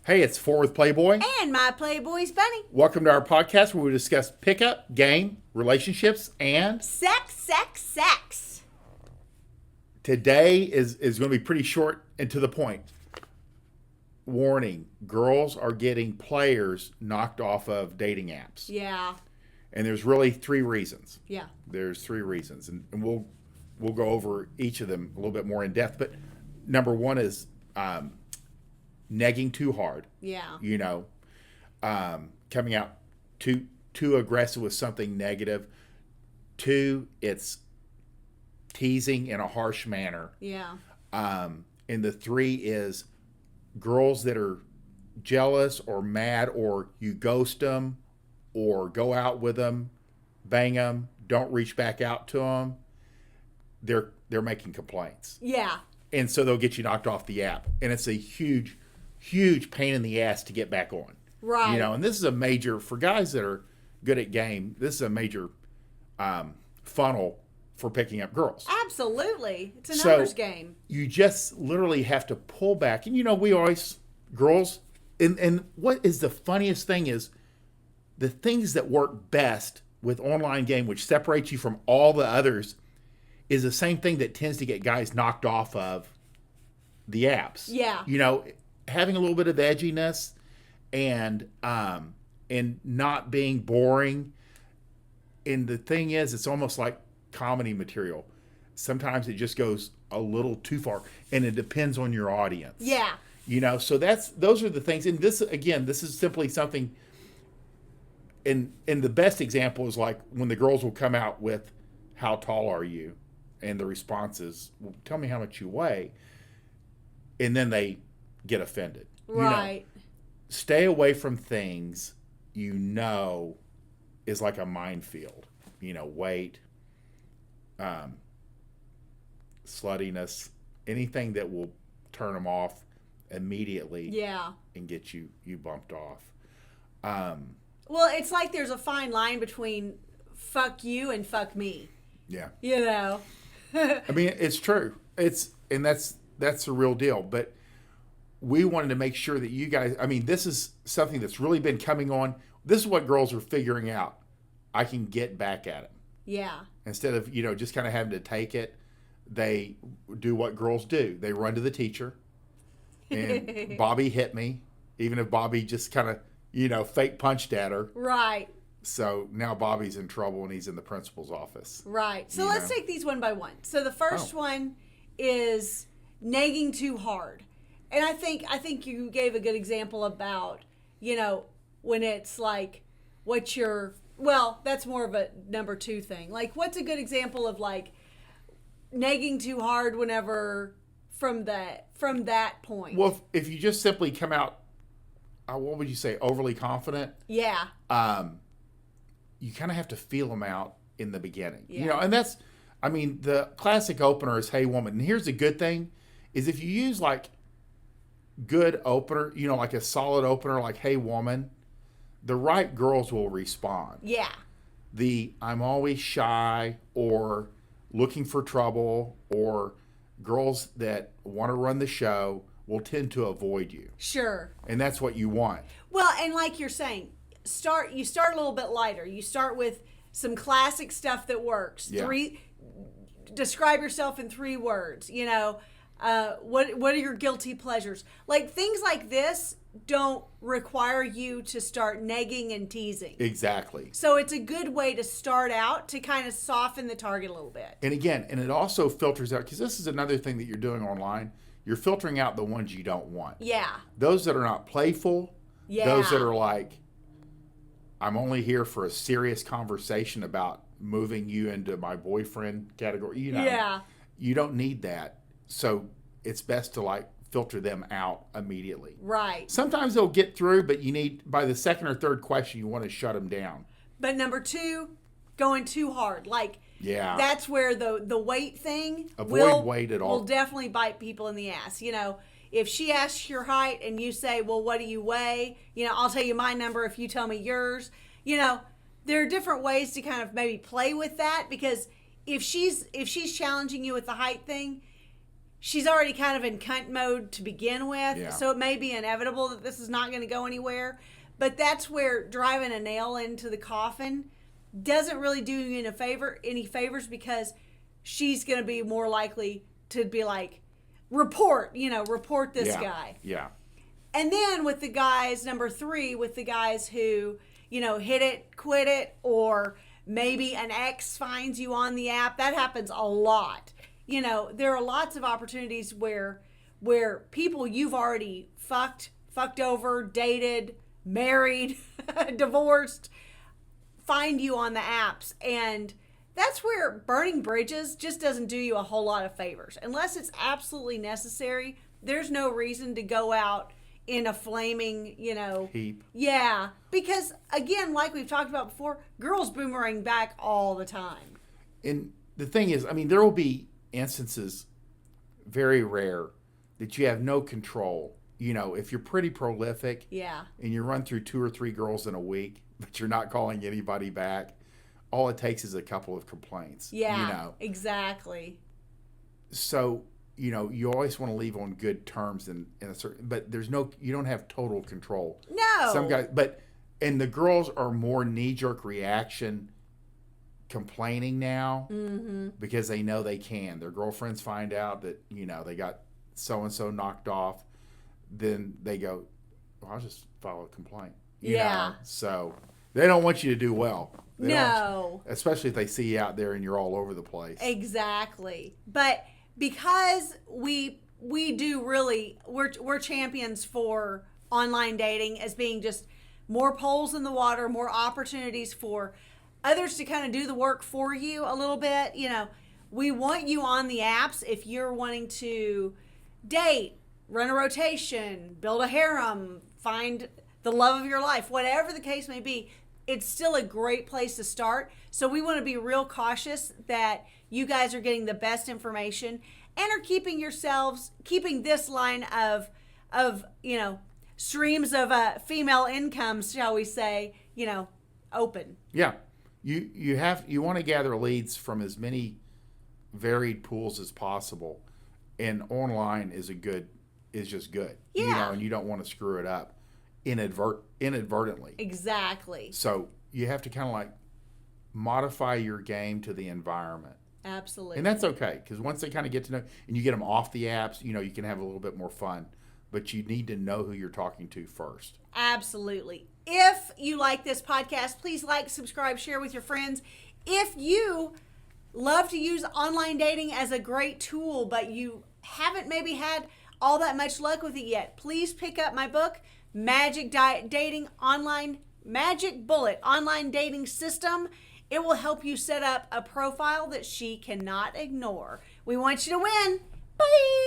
Hey, it's Worth Playboy. And my Playboys Bunny. Welcome to our podcast where we discuss pickup, game, relationships, and Sex. today is going to be pretty short and to the point. Warning, girls are getting players knocked off of dating apps. Yeah. And there's really three reasons. Yeah. There's three reasons. And we'll go over each of them a little bit more in depth. But number one is negging too hard. Yeah. You know, coming out too aggressive with something negative. Two, it's teasing in a harsh manner. Yeah. And the three is girls that are jealous or mad, or you ghost them or go out with them, bang them, don't reach back out to them. They're making complaints. Yeah. And so they'll get you knocked off the app. And it's a huge pain in the ass to get back on. Right. You know, and this is a major, for guys that are good at game, this is a major funnel for picking up girls. Absolutely. It's a numbers game. You just literally have to pull back. And you know, we always, girls, and what is the funniest thing is the things that work best with online game, which separates you from all the others, is the same thing that tends to get guys knocked off of the apps. Yeah. You know, having a little bit of edginess and not being boring. And the thing is, it's almost like comedy material. Sometimes it just goes a little too far, and it depends on your audience. Yeah. You know, so those are the things. And this, again, this is simply something. And the best example is like when the girls will come out with, "How tall are you?" And the response is, "Well, tell me how much you weigh." And then they get offended. Right. You know, stay away from things you know is like a minefield. You know, weight, sluttiness, anything that will turn them off immediately. Yeah. And get you bumped off. Well, it's like there's a fine line between fuck you and fuck me. Yeah. You know. I mean, it's true. That's the real deal. But we wanted to make sure that you guys, I mean, this is something that's really been coming on. This is what girls are figuring out. I can get back at him. Yeah. Instead of, you know, just kind of having to take it, they do what girls do. They run to the teacher. And Bobby hit me, even if Bobby just kind of, you know, fake punched at her. Right. So now Bobby's in trouble and he's in the principal's office. Right. So let's take these one by one. So the first one is negging too hard. And I think you gave a good example about, you know, when it's like that's more of a number two thing. Like, what's a good example of like negging too hard whenever from that point? Well, if you just simply come out, what would you say, overly confident? Yeah. You kind of have to feel them out in the beginning. Yeah. You know, and that's, I mean, the classic opener is, "Hey, woman." And here's the good thing, is if you use like good opener, you know, like a solid opener, like, "Hey, woman," the right girls will respond. Yeah. The "I'm always shy," or looking for trouble, or girls that want to run the show will tend to avoid you. Sure. And that's what you want. Well, and like you're saying, you start a little bit lighter. You start with some classic stuff that works. Yeah. Describe yourself in 3 words. You know, what are your guilty pleasures? Like, things like this don't require you to start negging and teasing. Exactly. So it's a good way to start out to kind of soften the target a little bit. And again, and it also filters out, because this is another thing that you're doing online. You're filtering out the ones you don't want. Yeah. Those that are not playful. Yeah. Those that are like, "I'm only here for a serious conversation about moving you into my boyfriend category." You know. Yeah. You don't need that. So it's best to like filter them out immediately. Right. Sometimes they'll get through, but you need, by the second or third question, you want to shut them down. But number 2, going too hard. Like, yeah, that's where the weight thing weight at all. will definitely bite people in the ass. You know, if she asks your height and you say, "Well, what do you weigh?" You know, "I'll tell you my number if you tell me yours." You know, there are different ways to kind of maybe play with that, because if she's challenging you with the height thing, she's already kind of in cunt mode to begin with. Yeah. So it may be inevitable that this is not going to go anywhere. But that's where driving a nail into the coffin doesn't really do you any favors, because she's going to be more likely to be like, report this guy. Yeah. And then with the guys, number 3, with the guys who, hit it, quit it, or maybe an ex finds you on the app. That happens a lot. There are lots of opportunities where people you've already fucked over, dated, married, divorced, find you on the apps. And that's where burning bridges just doesn't do you a whole lot of favors. Unless it's absolutely necessary, there's no reason to go out in a flaming, heap. Yeah. Because, again, like we've talked about before, girls boomerang back all the time. And the thing is, there will be instances, very rare, that you have no control. If you're pretty prolific, yeah, and you run through 2 or 3 girls in a week, but you're not calling anybody back, all it takes is a couple of complaints. Yeah, exactly. So, you always want to leave on good terms in a certain, but you don't have total control. No. Some guys, and the girls are more knee-jerk reaction complaining now, because they know they can. Their girlfriends find out that, they got so-and-so knocked off. Then they go, well, I'll just file a complaint. You know? So they don't want you to do well. No. Especially if they see you out there and you're all over the place. Exactly. But because we do really, we're champions for online dating as being just more poles in the water, more opportunities for others to kind of do the work for you a little bit. We want you on the apps if you're wanting to date, run a rotation, build a harem, find the love of your life, whatever the case may be. It's still a great place to start. So we want to be real cautious that you guys are getting the best information and are keeping this line of streams of female incomes, shall we say, open. Yeah. You want to gather leads from as many varied pools as possible, and online is just good. Yeah. And you don't want to screw it up inadvertently. Exactly. So you have to kind of like modify your game to the environment. Absolutely. And that's okay, because once they kind of get to know, and you get them off the apps, you can have a little bit more fun. But you need to know who you're talking to first. Absolutely. If you like this podcast, please like, subscribe, share with your friends. If you love to use online dating as a great tool, but you haven't maybe had all that much luck with it yet, please pick up my book, Magic Bullet Online Dating System. It will help you set up a profile that she cannot ignore. We want you to win. Bye.